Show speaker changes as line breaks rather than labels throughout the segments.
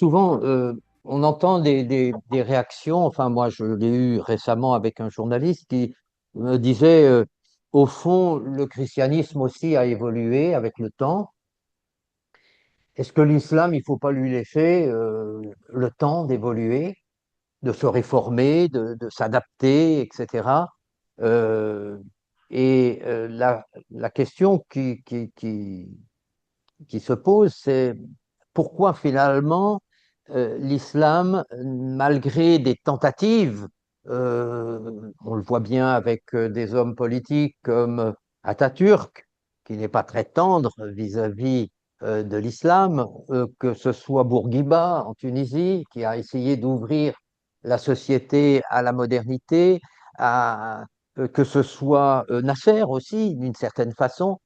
souvent, on entend des réactions. Enfin, moi, je l'ai eu récemment avec un journaliste qui me disait, au fond, le christianisme aussi a évolué avec le temps. Est-ce que l'islam, il ne faut pas lui laisser le temps d'évoluer, de se réformer, de s'adapter, etc. Euh, la question qui se pose, c'est pourquoi finalement l'islam, malgré des tentatives, on le voit bien avec des hommes politiques comme Atatürk, qui n'est pas très tendre vis-à-vis de l'islam, que ce soit Bourguiba en Tunisie, qui a essayé d'ouvrir la société à la modernité, que ce soit Nasser aussi, d'une certaine façon.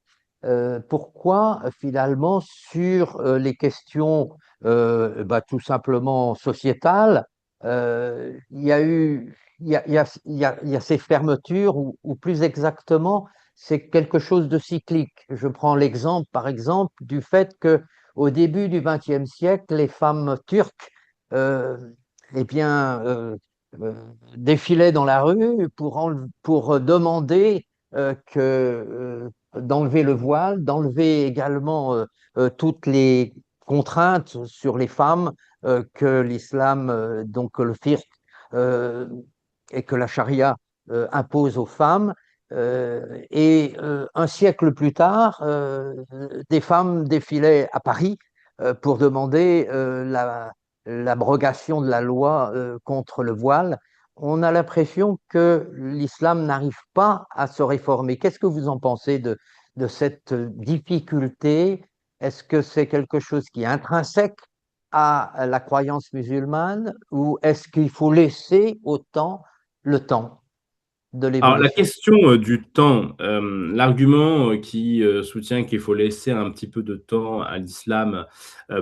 Pourquoi finalement sur les questions tout simplement sociétales, il y a eu, il y a ces fermetures ou plus exactement, c'est quelque chose de cyclique. Je prends l'exemple, par exemple, du fait que au début du XXe siècle, les femmes turques euh, eh bien, défilaient dans la rue pour demander d'enlever le voile, d'enlever également toutes les contraintes sur les femmes que l'islam, donc que le fiqh et que la charia impose aux femmes. Un siècle plus tard, des femmes défilaient à Paris pour demander l'abrogation de la loi contre le voile. On a l'impression que l'islam n'arrive pas à se réformer. Qu'est-ce que vous en pensez de cette difficulté? Est-ce que c'est quelque chose qui est intrinsèque à la croyance musulmane ou est-ce qu'il faut laisser autant le temps de
Alors, la
l'évolution?
question du temps, l'argument qui soutient qu'il faut laisser un petit peu de temps à l'islam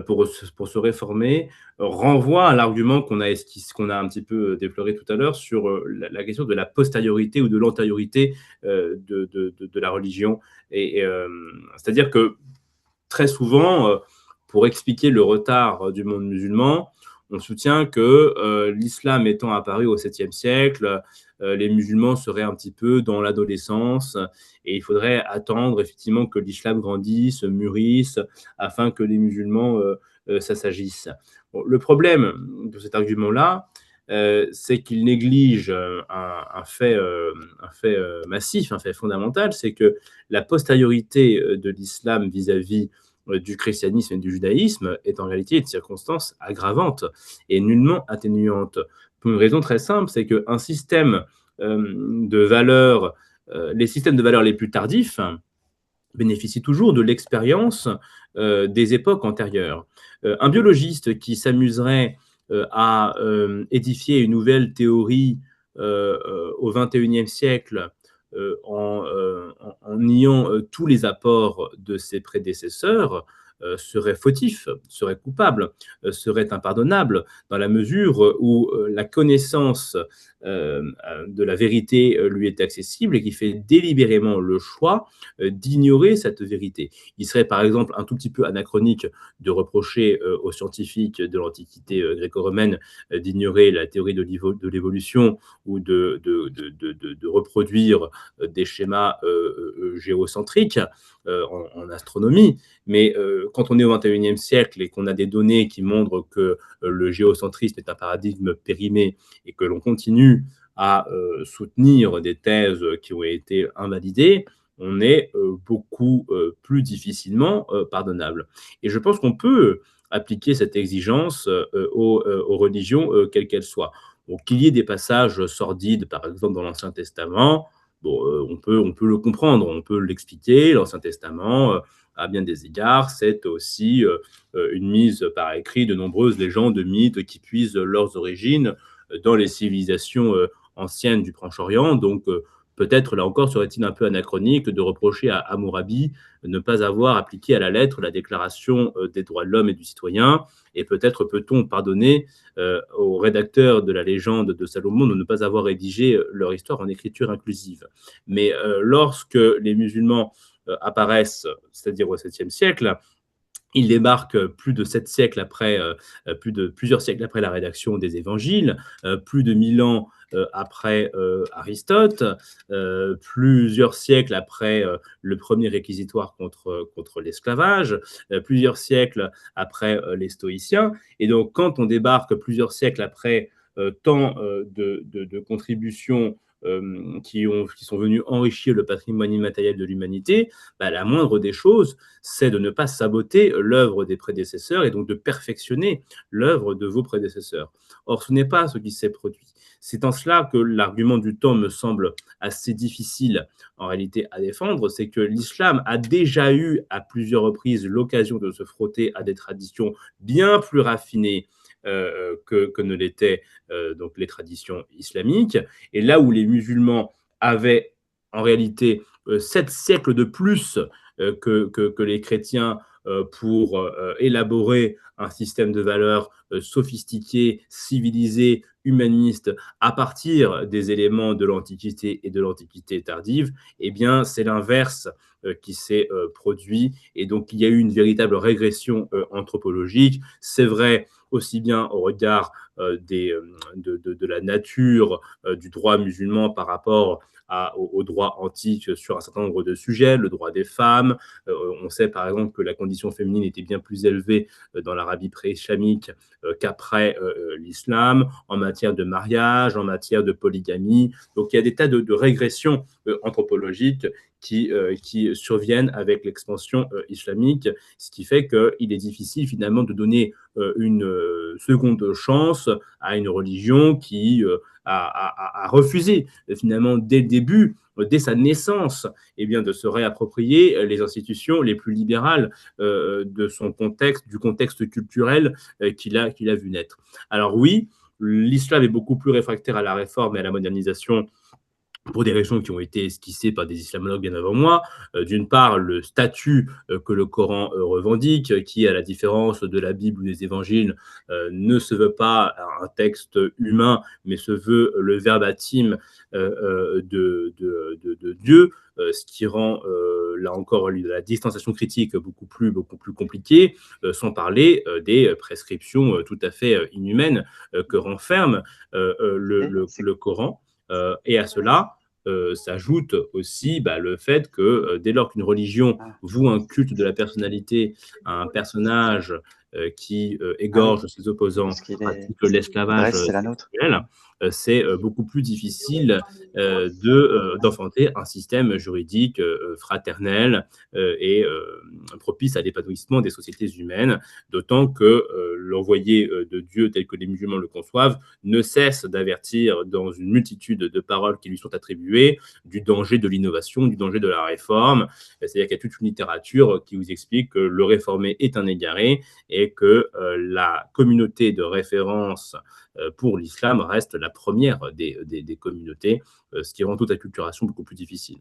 pour se réformer renvoie à l'argument qu'on a un petit peu déploré tout à l'heure sur la question de la postériorité ou de l'antériorité de la religion. C'est-à-dire que très souvent, pour expliquer le retard du monde musulman, on soutient que l'islam étant apparu au 7e siècle, les musulmans seraient un petit peu dans l'adolescence et il faudrait attendre effectivement que l'islam grandisse, mûrisse, afin que les musulmans s'assagissent. Bon, le problème de cet argument-là, c'est qu'il néglige un fait massif, un fait fondamental, c'est que la postériorité de l'islam vis-à-vis du christianisme et du judaïsme est en réalité une circonstance aggravante et nullement atténuante. Pour une raison très simple, c'est qu'un système de valeurs, les systèmes de valeurs les plus tardifs bénéficient toujours de l'expérience des époques antérieures. Un biologiste qui s'amuserait à édifier une nouvelle théorie au XXIe siècle en niant tous les apports de ses prédécesseurs serait fautif, serait coupable, serait impardonnable, dans la mesure où la connaissance de la vérité lui est accessible et qui fait délibérément le choix d'ignorer cette vérité. Il serait par exemple un tout petit peu anachronique de reprocher aux scientifiques de l'Antiquité gréco-romaine d'ignorer la théorie de l'évolution ou de reproduire des schémas géocentriques en astronomie. Mais quand on est au XXIe siècle et qu'on a des données qui montrent que le géocentrisme est un paradigme périmé et que l'on continue à soutenir des thèses qui ont été invalidées, on est beaucoup plus difficilement pardonnable. Et je pense qu'on peut appliquer cette exigence aux religions, quelles qu'elles soient. Bon, qu'il y ait des passages sordides, par exemple dans l'Ancien Testament, bon, on peut le comprendre, on peut l'expliquer. L'Ancien Testament, à bien des égards, c'est aussi une mise par écrit de nombreuses légendes, mythes qui puisent leurs origines dans les civilisations anciennes du Proche-Orient. Donc, peut-être, là encore, serait-il un peu anachronique de reprocher à Hammurabi de ne pas avoir appliqué à la lettre la déclaration des droits de l'homme et du citoyen. Et peut-être peut-on pardonner aux rédacteurs de la légende de Salomon de ne pas avoir rédigé leur histoire en écriture inclusive. Mais lorsque les musulmans apparaissent, c'est-à-dire au 7e siècle, Il débarque plus de 7 siècles après, plusieurs siècles après la rédaction des évangiles, plus de 1000 ans après Aristote, plusieurs siècles après le premier réquisitoire contre l'esclavage, plusieurs siècles après les stoïciens. Et donc, quand on débarque plusieurs siècles après tant de contributions qui sont venues enrichir le patrimoine immatériel de l'humanité, bah, la moindre des choses, c'est de ne pas saboter l'œuvre des prédécesseurs et donc de perfectionner l'œuvre de vos prédécesseurs. Or, ce n'est pas ce qui s'est produit. C'est en cela que l'argument du temps me semble assez difficile en réalité à défendre, c'est que l'islam a déjà eu à plusieurs reprises l'occasion de se frotter à des traditions bien plus raffinées que ne l'étaient donc les traditions islamiques. Et là où les musulmans avaient en réalité 7 siècles de plus que les chrétiens pour élaborer un système de valeurs sophistiqué, civilisé, humaniste, à partir des éléments de l'Antiquité et de l'Antiquité tardive, eh bien, c'est l'inverse qui s'est produit. Et donc, il y a eu une véritable régression anthropologique. C'est vrai aussi bien au regard de la nature du droit musulman par rapport au droit antique sur un certain nombre de sujets, le droit des femmes. On sait par exemple que la condition féminine était bien plus élevée dans l'Arabie pré-islamique qu'après l'islam, en matière de mariage, en matière de polygamie. Donc il y a des tas de régressions anthropologiques qui surviennent avec l'expansion islamique, ce qui fait qu'il est difficile finalement de donner une seconde chance à une religion qui a refusé finalement dès le début, dès sa naissance, eh bien, de se réapproprier les institutions les plus libérales de son contexte, du contexte culturel qu'il a vu naître. Alors oui, l'islam est beaucoup plus réfractaire à la réforme et à la modernisation pour des raisons qui ont été esquissées par des islamologues bien avant moi. D'une part, le statut que le Coran revendique, qui, à la différence de la Bible ou des évangiles, ne se veut pas un texte humain, mais se veut le verbatim de Dieu, ce qui rend, là encore, la distanciation critique beaucoup plus compliquée, sans parler des prescriptions tout à fait inhumaines que renferme le Coran. Et à cela s'ajoute aussi le fait que dès lors qu'une religion
Ah,
voue un culte de la personnalité à un personnage qui
ah oui,
égorge ses opposants,
parce qu'il est.
pratique l'esclavage
Brest, c'est la nôtre.
sexuel, c'est beaucoup plus difficile d'enfanter un système juridique fraternel et propice à l'épanouissement des sociétés humaines, d'autant que l'envoyé de Dieu tel que les musulmans le conçoivent ne cesse d'avertir dans une multitude de paroles qui lui sont attribuées du danger de l'innovation, du danger de la réforme. C'est-à-dire qu'il y a toute une littérature qui vous explique que le réformé est un égaré et que la communauté de référence pour l'islam reste la première des communautés, ce qui rend toute acculturation beaucoup plus difficile.